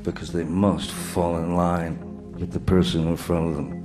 because they must fall in line with the person in front of them.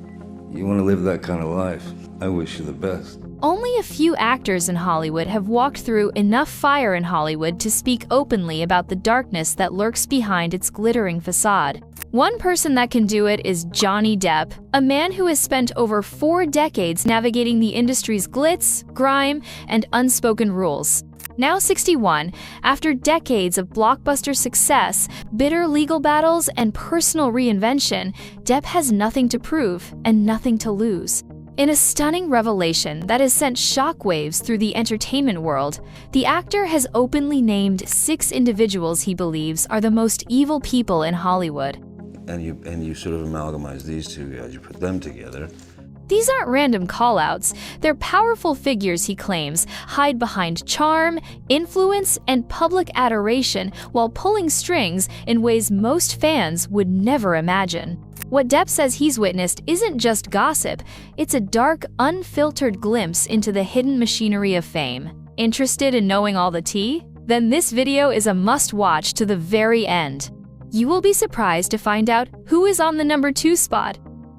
You want to live that kind of life, I wish you the best. Only a few actors in Hollywood have walked through enough fire in Hollywood to speak openly about the darkness that lurks behind its glittering facade. One person that can do it is Johnny Depp, a man who has spent over 4 decades navigating the industry's glitz, grime, and unspoken rules. Now 61, after decades of blockbuster success, bitter legal battles, and personal reinvention, Depp has nothing to prove and nothing to lose. In a stunning revelation that has sent shockwaves through the entertainment world, the actor has openly named 6 individuals he believes are the most evil people in Hollywood. And you sort of amalgamize these two guys, you put them together. These aren't random call-outs. They're powerful figures, he claims, hide behind charm, influence, and public adoration while pulling strings in ways most fans would never imagine. What Depp says he's witnessed isn't just gossip, it's a dark, unfiltered glimpse into the hidden machinery of fame. Interested in knowing all the tea? Then this video is a must-watch to the very end. You will be surprised to find out who is on the number 2 spot.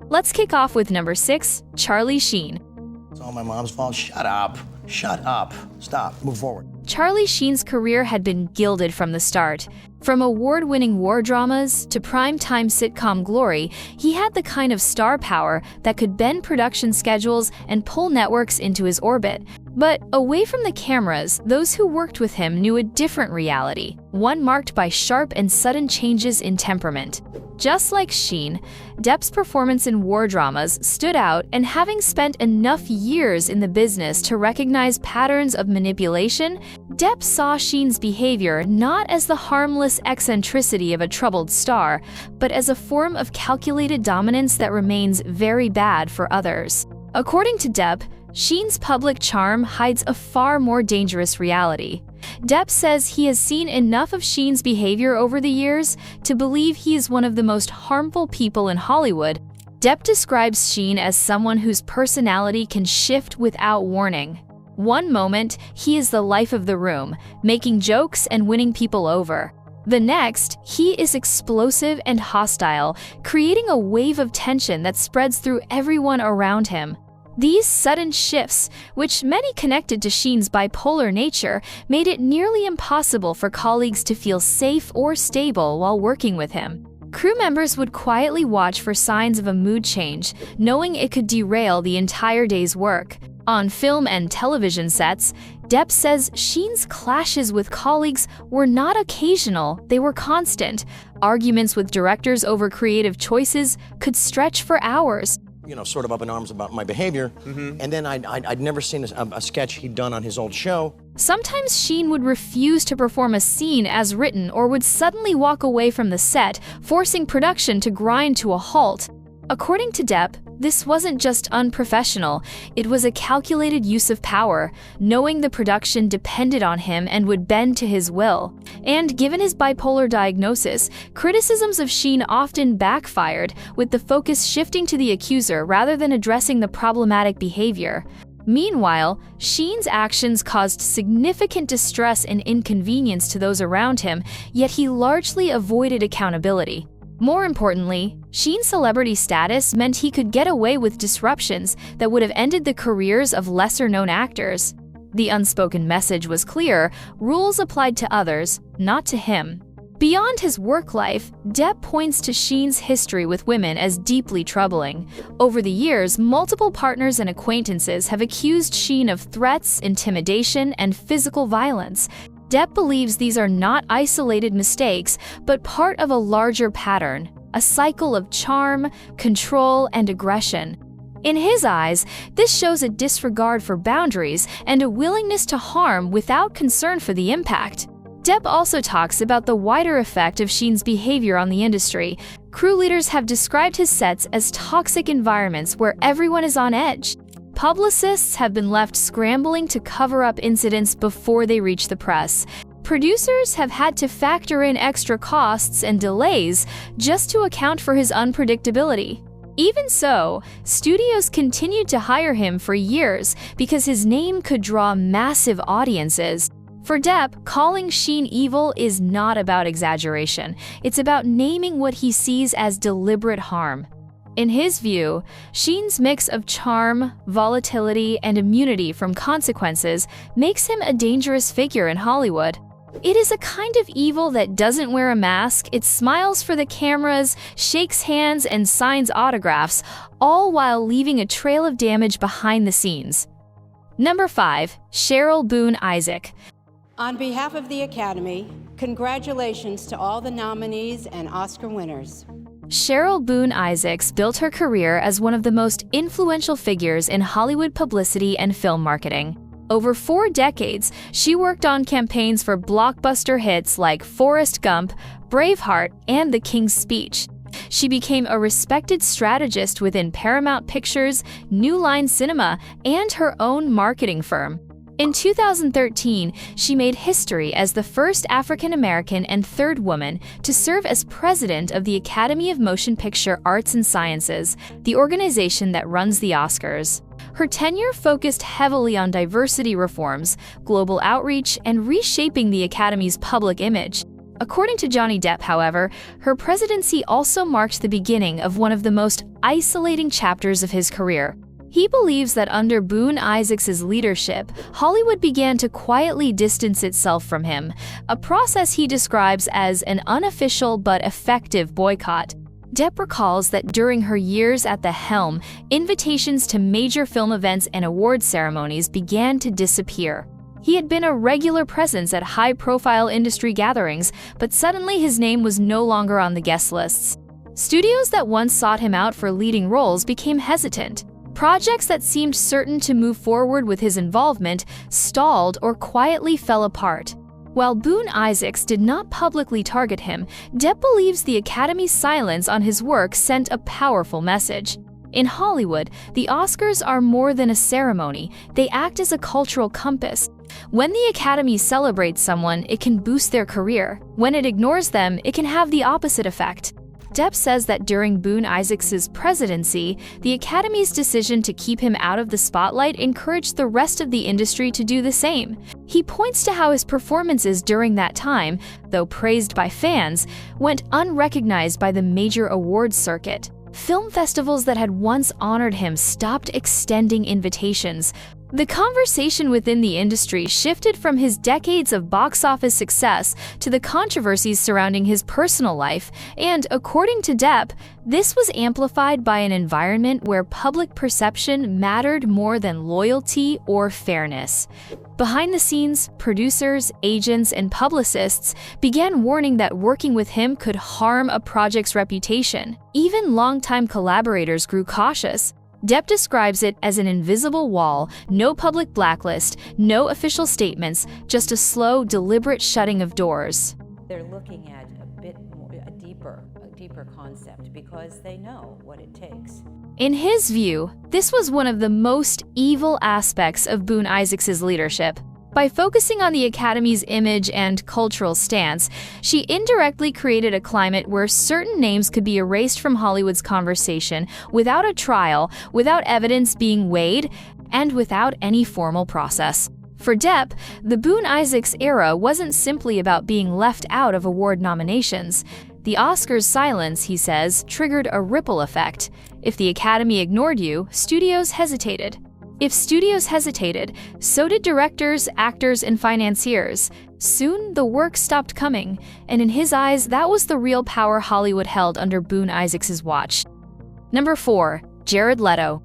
Let's kick off with number 6, Charlie Sheen. It's all my mom's fault. Shut up. Shut up. Stop. Move forward. Charlie Sheen's career had been gilded from the start. From award-winning war dramas to prime-time sitcom glory, he had the kind of star power that could bend production schedules and pull networks into his orbit. But away from the cameras, those who worked with him knew a different reality, one marked by sharp and sudden changes in temperament. Just like Sheen, Depp's performance in war dramas stood out, and having spent enough years in the business to recognize patterns of manipulation, Depp saw Sheen's behavior not as the harmless eccentricity of a troubled star, but as a form of calculated dominance that remains very bad for others. According to Depp, Sheen's public charm hides a far more dangerous reality. Depp says he has seen enough of Sheen's behavior over the years to believe he is one of the most harmful people in Hollywood. Depp describes Sheen as someone whose personality can shift without warning. One moment, he is the life of the room, making jokes and winning people over. The next, he is explosive and hostile, creating a wave of tension that spreads through everyone around him. These sudden shifts, which many connected to Sheen's bipolar nature, made it nearly impossible for colleagues to feel safe or stable while working with him. Crew members would quietly watch for signs of a mood change, knowing it could derail the entire day's work. On film and television sets, Depp says Sheen's clashes with colleagues were not occasional, they were constant. Arguments with directors over creative choices could stretch for hours. Sort of up in arms about my behavior. And then I'd never seen a sketch he'd done on his old show. Sometimes Sheen would refuse to perform a scene as written or would suddenly walk away from the set, forcing production to grind to a halt. According to Depp, this wasn't just unprofessional, it was a calculated use of power, knowing the production depended on him and would bend to his will. And given his bipolar diagnosis, criticisms of Sheen often backfired, with the focus shifting to the accuser rather than addressing the problematic behavior. Meanwhile, Sheen's actions caused significant distress and inconvenience to those around him, yet he largely avoided accountability. More importantly, Sheen's celebrity status meant he could get away with disruptions that would have ended the careers of lesser-known actors. The unspoken message was clear: rules applied to others, not to him. Beyond his work life, Depp points to Sheen's history with women as deeply troubling. Over the years, multiple partners and acquaintances have accused Sheen of threats, intimidation, and physical violence. Depp believes these are not isolated mistakes, but part of a larger pattern, a cycle of charm, control, and aggression. In his eyes, this shows a disregard for boundaries and a willingness to harm without concern for the impact. Depp also talks about the wider effect of Sheen's behavior on the industry. Crew leaders have described his sets as toxic environments where everyone is on edge. Publicists have been left scrambling to cover up incidents before they reach the press. Producers have had to factor in extra costs and delays just to account for his unpredictability. Even so, studios continued to hire him for years because his name could draw massive audiences. For Depp, calling Sheen evil is not about exaggeration. It's about naming what he sees as deliberate harm. In his view, Sheen's mix of charm, volatility, and immunity from consequences makes him a dangerous figure in Hollywood. It is a kind of evil that doesn't wear a mask, it smiles for the cameras, shakes hands, and signs autographs, all while leaving a trail of damage behind the scenes. Number 5. Cheryl Boone Isaac. On behalf of the Academy, congratulations to all the nominees and Oscar winners. Cheryl Boone Isaacs built her career as one of the most influential figures in Hollywood publicity and film marketing. Over 4 decades, she worked on campaigns for blockbuster hits like Forrest Gump, Braveheart, and The King's Speech. She became a respected strategist within Paramount Pictures, New Line Cinema, and her own marketing firm. In 2013, she made history as the first African-American and third woman to serve as president of the Academy of Motion Picture Arts and Sciences, the organization that runs the Oscars. Her tenure focused heavily on diversity reforms, global outreach, and reshaping the Academy's public image. According to Johnny Depp, however, her presidency also marked the beginning of one of the most isolating chapters of his career. He believes that under Boone Isaacs' leadership, Hollywood began to quietly distance itself from him, a process he describes as an unofficial but effective boycott. Depp recalls that during her years at the helm, invitations to major film events and award ceremonies began to disappear. He had been a regular presence at high-profile industry gatherings, but suddenly his name was no longer on the guest lists. Studios that once sought him out for leading roles became hesitant. Projects that seemed certain to move forward with his involvement stalled or quietly fell apart. While Boone Isaacs did not publicly target him, Depp believes the Academy's silence on his work sent a powerful message. In Hollywood, the Oscars are more than a ceremony, they act as a cultural compass. When the Academy celebrates someone, it can boost their career. When it ignores them, it can have the opposite effect. Depp says that during Boone Isaacs' presidency, the Academy's decision to keep him out of the spotlight encouraged the rest of the industry to do the same. He points to how his performances during that time, though praised by fans, went unrecognized by the major awards circuit. Film festivals that had once honored him stopped extending invitations. The conversation within the industry shifted from his decades of box office success to the controversies surrounding his personal life, and according to Depp, this was amplified by an environment where public perception mattered more than loyalty or fairness. Behind the scenes, producers, agents, and publicists began warning that working with him could harm a project's reputation. Even longtime collaborators grew cautious. Depp describes it as an invisible wall, no public blacklist, no official statements, just a slow, deliberate shutting of doors. They're looking at a deeper concept because they know what it takes. In his view, this was one of the most evil aspects of Boone Isaacs' leadership. By focusing on the Academy's image and cultural stance, she indirectly created a climate where certain names could be erased from Hollywood's conversation without a trial, without evidence being weighed, and without any formal process. For Depp, the Boone Isaacs era wasn't simply about being left out of award nominations. The Oscars' silence, he says, triggered a ripple effect. If the Academy ignored you, studios hesitated. If studios hesitated, so did directors, actors, and financiers. Soon, the work stopped coming, and in his eyes, that was the real power Hollywood held under Boone Isaacs' watch. Number 4. Jared Leto.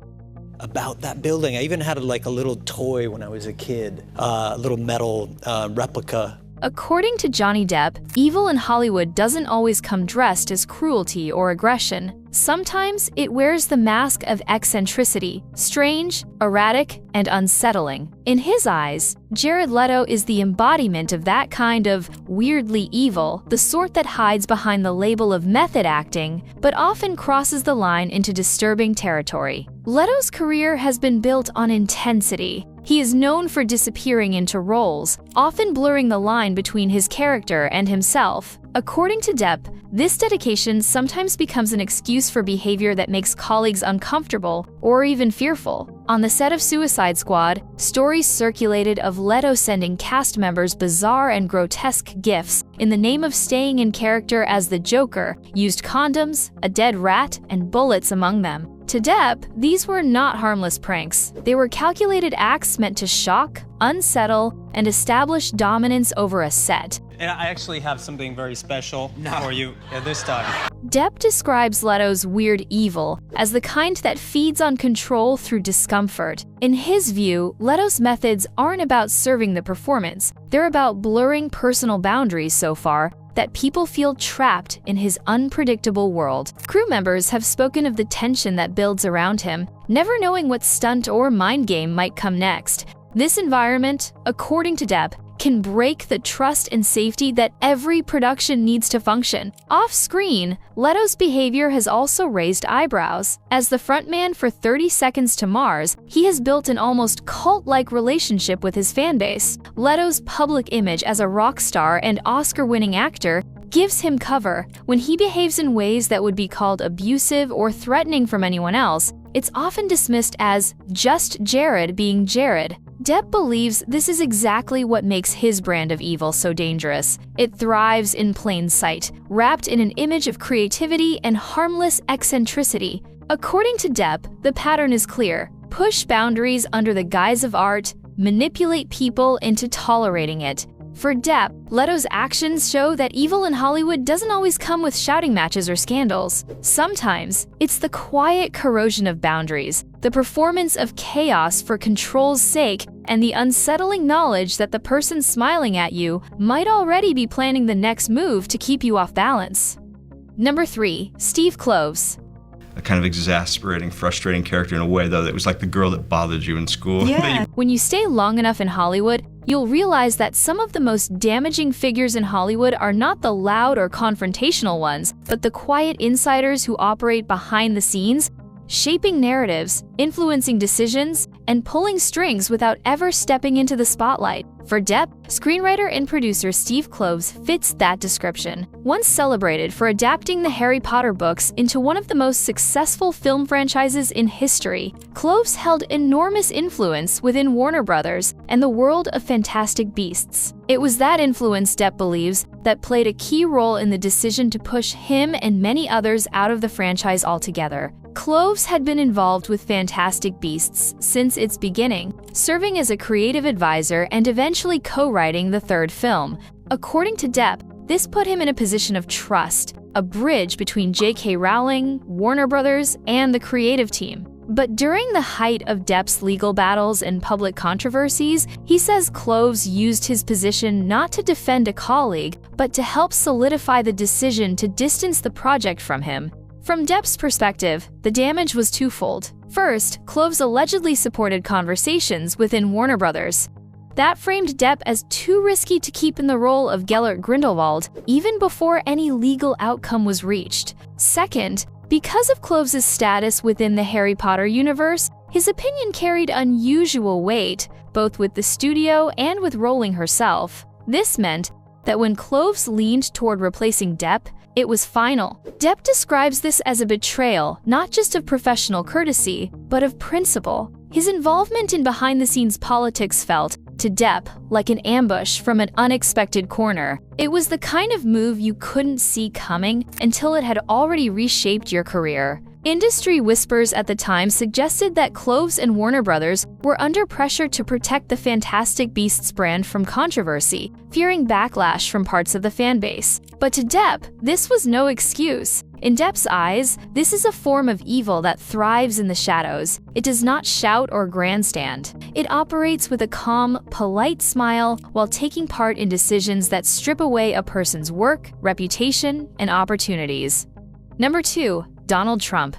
About that building, I even had a little toy when I was a kid, a little metal replica. According to Johnny Depp, evil in Hollywood doesn't always come dressed as cruelty or aggression. Sometimes it wears the mask of eccentricity, strange, erratic, and unsettling. In his eyes, Jared Leto is the embodiment of that kind of weirdly evil, the sort that hides behind the label of method acting, but often crosses the line into disturbing territory. Leto's career has been built on intensity. He is known for disappearing into roles, often blurring the line between his character and himself. According to Depp, this dedication sometimes becomes an excuse for behavior that makes colleagues uncomfortable or even fearful. On the set of Suicide Squad, stories circulated of Leto sending cast members bizarre and grotesque gifts in the name of staying in character as the Joker, used condoms, a dead rat, and bullets among them. To Depp, these were not harmless pranks. They were calculated acts meant to shock, unsettle, and establish dominance over a set. And I actually have something very special for you this time. Depp describes Leto's weird evil as the kind that feeds on control through discomfort. In his view, Leto's methods aren't about serving the performance. They're about blurring personal boundaries so far that people feel trapped in his unpredictable world. Crew members have spoken of the tension that builds around him, never knowing what stunt or mind game might come next. This environment, according to Depp, can break the trust and safety that every production needs to function. Off-screen, Leto's behavior has also raised eyebrows. As the frontman for 30 Seconds to Mars, he has built an almost cult-like relationship with his fanbase. Leto's public image as a rock star and Oscar-winning actor gives him cover. When he behaves in ways that would be called abusive or threatening from anyone else, it's often dismissed as just Jared being Jared. Depp believes this is exactly what makes his brand of evil so dangerous. It thrives in plain sight, wrapped in an image of creativity and harmless eccentricity. According to Depp, the pattern is clear: push boundaries under the guise of art, manipulate people into tolerating it. For Depp, Leto's actions show that evil in Hollywood doesn't always come with shouting matches or scandals. Sometimes, it's the quiet corrosion of boundaries, the performance of chaos for control's sake, and the unsettling knowledge that the person smiling at you might already be planning the next move to keep you off balance. Number 3. Steve Kloves. A kind of exasperating, frustrating character in a way, though, that was like the girl that bothered you in school. Yeah. When you stay long enough in Hollywood, you'll realize that some of the most damaging figures in Hollywood are not the loud or confrontational ones, but the quiet insiders who operate behind the scenes, shaping narratives, influencing decisions, and pulling strings without ever stepping into the spotlight. For Depp, screenwriter and producer Steve Kloves fits that description. Once celebrated for adapting the Harry Potter books into one of the most successful film franchises in history, Kloves held enormous influence within Warner Brothers and the world of Fantastic Beasts. It was that influence, Depp believes, that played a key role in the decision to push him and many others out of the franchise altogether. Kloves had been involved with Fantastic Beasts since its beginning, serving as a creative advisor and eventually co-writing the third film. According to Depp, this put him in a position of trust, a bridge between J.K. Rowling, Warner Brothers, and the creative team. But during the height of Depp's legal battles and public controversies, he says Kloves used his position not to defend a colleague, but to help solidify the decision to distance the project from him. From Depp's perspective, the damage was twofold. First, Kloves allegedly supported conversations within Warner Brothers. That framed Depp as too risky to keep in the role of Gellert Grindelwald, even before any legal outcome was reached. Second, because of Kloves' status within the Harry Potter universe, his opinion carried unusual weight, both with the studio and with Rowling herself. This meant that when Kloves leaned toward replacing Depp, it was final. Depp describes this as a betrayal, not just of professional courtesy, but of principle. His involvement in behind-the-scenes politics felt, to Depp, like an ambush from an unexpected corner. It was the kind of move you couldn't see coming until it had already reshaped your career. Industry whispers at the time suggested that Kloves and Warner Brothers were under pressure to protect the Fantastic Beasts brand from controversy, fearing backlash from parts of the fanbase. But to Depp, this was no excuse. In Depp's eyes, this is a form of evil that thrives in the shadows. It does not shout or grandstand. It operates with a calm, polite smile while taking part in decisions that strip away a person's work, reputation, and opportunities. Number 2. Donald Trump.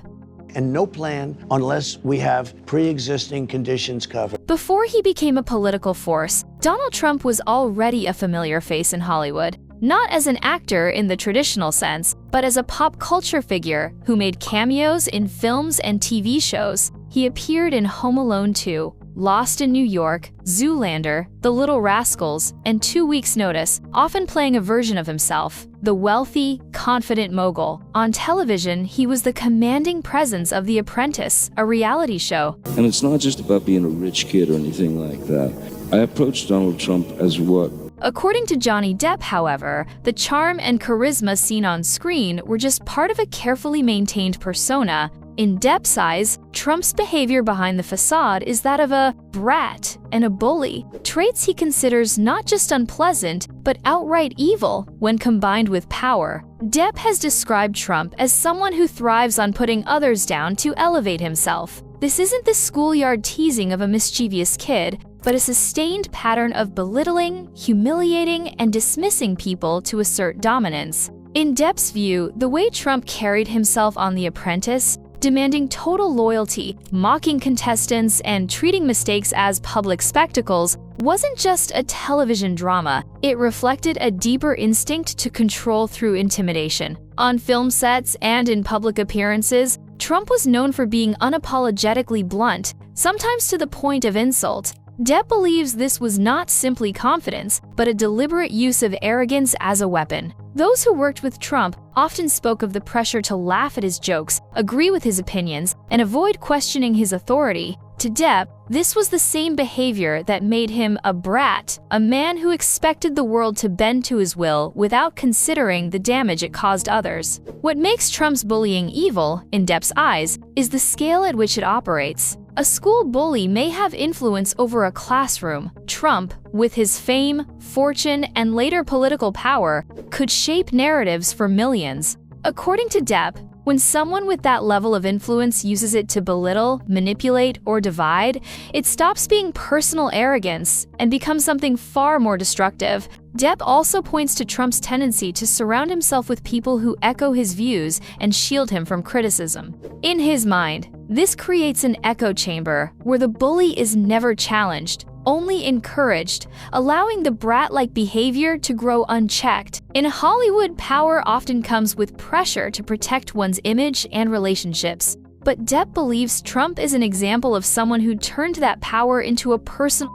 And no plan unless we have pre-existing conditions covered. Before he became a political force, Donald Trump was already a familiar face in Hollywood. Not as an actor in the traditional sense, but as a pop culture figure who made cameos in films and TV shows. He appeared in Home Alone 2, Lost in New York, Zoolander, The Little Rascals, and 2 Weeks' Notice, often playing a version of himself, the wealthy, confident mogul. On television, he was the commanding presence of The Apprentice, a reality show. And it's not just about being a rich kid or anything like that. I approached Donald Trump as what? According to Johnny Depp, however, the charm and charisma seen on screen were just part of a carefully maintained persona. In Depp's eyes, Trump's behavior behind the facade is that of a brat and a bully, traits he considers not just unpleasant, but outright evil when combined with power. Depp has described Trump as someone who thrives on putting others down to elevate himself. This isn't the schoolyard teasing of a mischievous kid, but a sustained pattern of belittling, humiliating, and dismissing people to assert dominance. In Depp's view, the way Trump carried himself on The Apprentice, demanding total loyalty, mocking contestants, and treating mistakes as public spectacles, wasn't just a television drama. It reflected a deeper instinct to control through intimidation. On film sets and in public appearances, Trump was known for being unapologetically blunt, sometimes to the point of insult. Depp believes this was not simply confidence, but a deliberate use of arrogance as a weapon. Those who worked with Trump often spoke of the pressure to laugh at his jokes, agree with his opinions, and avoid questioning his authority. To Depp, this was the same behavior that made him a brat, a man who expected the world to bend to his will without considering the damage it caused others. What makes Trump's bullying evil, in Depp's eyes, is the scale at which it operates. A school bully may have influence over a classroom. Trump, with his fame, fortune, and later political power, could shape narratives for millions. According to Depp, when someone with that level of influence uses it to belittle, manipulate, or divide, it stops being personal arrogance and becomes something far more destructive. Depp also points to Trump's tendency to surround himself with people who echo his views and shield him from criticism. In his mind, this creates an echo chamber where the bully is never challenged, only encouraged, allowing the brat-like behavior to grow unchecked. In Hollywood, power often comes with pressure to protect one's image and relationships. But Depp believes Trump is an example of someone who turned that power into a personal.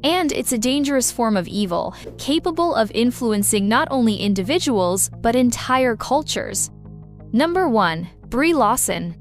And it's a dangerous form of evil, capable of influencing not only individuals, but entire cultures. Number 1. Brie Larson.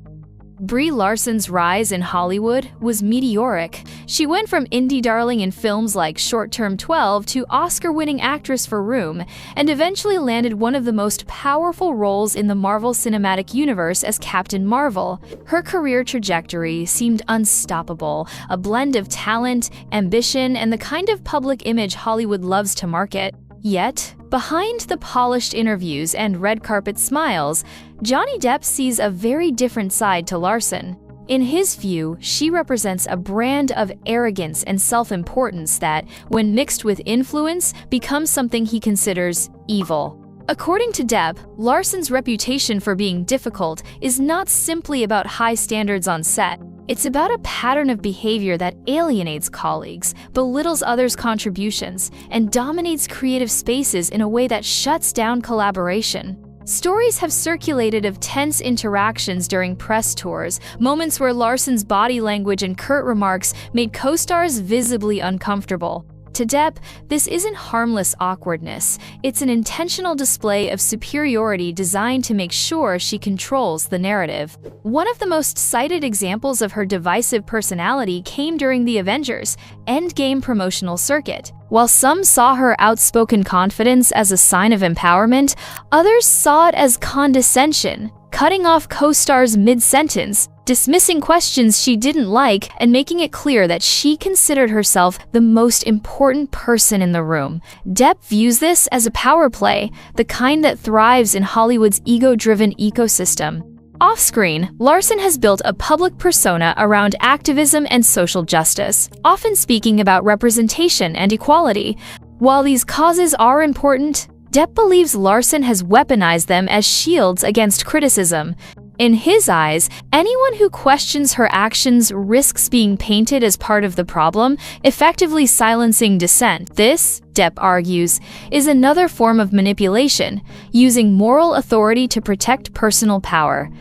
Brie Larson's rise in Hollywood was meteoric. She went from indie darling in films like Short Term 12 to Oscar-winning actress for Room, and eventually landed one of the most powerful roles in the Marvel Cinematic Universe as Captain Marvel. Her career trajectory seemed unstoppable, a blend of talent, ambition, and the kind of public image Hollywood loves to market. Yet, behind the polished interviews and red carpet smiles, Johnny Depp sees a very different side to Larson. In his view, she represents a brand of arrogance and self-importance that, when mixed with influence, becomes something he considers evil. According to Depp, Larson's reputation for being difficult is not simply about high standards on set. It's about a pattern of behavior that alienates colleagues, belittles others' contributions, and dominates creative spaces in a way that shuts down collaboration. Stories have circulated of tense interactions during press tours, moments where Larson's body language and curt remarks made co-stars visibly uncomfortable. To Depp, this isn't harmless awkwardness. It's an intentional display of superiority designed to make sure she controls the narrative. One of the most cited examples of her divisive personality came during the Avengers Endgame promotional circuit. While some saw her outspoken confidence as a sign of empowerment, others saw it as condescension, cutting off co-stars mid-sentence, dismissing questions she didn't like, and making it clear that she considered herself the most important person in the room. Depp views this as a power play, the kind that thrives in Hollywood's ego-driven ecosystem. Off-screen, Larson has built a public persona around activism and social justice, often speaking about representation and equality. While these causes are important, Depp believes Larson has weaponized them as shields against criticism. In his eyes, anyone who questions her actions risks being painted as part of the problem, effectively silencing dissent. This, Depp argues, is another form of manipulation, using moral authority to protect personal power.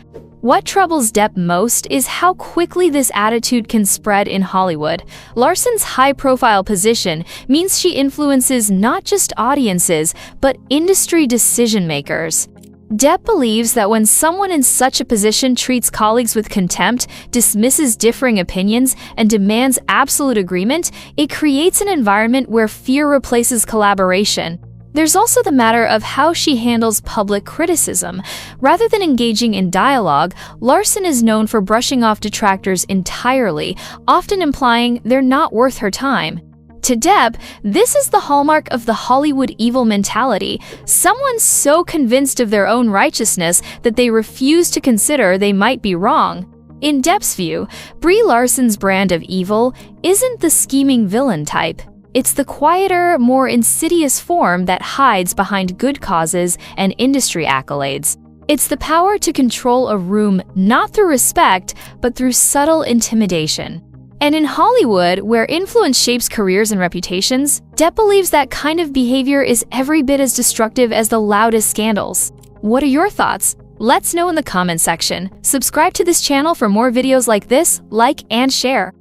What troubles Depp most is how quickly this attitude can spread in Hollywood. Larson's high-profile position means she influences not just audiences, but industry decision-makers. Depp believes that when someone in such a position treats colleagues with contempt, dismisses differing opinions, and demands absolute agreement, it creates an environment where fear replaces collaboration. There's also the matter of how she handles public criticism. Rather than engaging in dialogue, Larson is known for brushing off detractors entirely, often implying they're not worth her time. To Depp, this is the hallmark of the Hollywood evil mentality, someone so convinced of their own righteousness that they refuse to consider they might be wrong. In Depp's view, Brie Larson's brand of evil isn't the scheming villain type. It's the quieter, more insidious form that hides behind good causes and industry accolades. It's the power to control a room not through respect, but through subtle intimidation. And in Hollywood, where influence shapes careers and reputations, Depp believes that kind of behavior is every bit as destructive as the loudest scandals. What are your thoughts? Let's know in the comments section. Subscribe to this channel for more videos like this, like and share.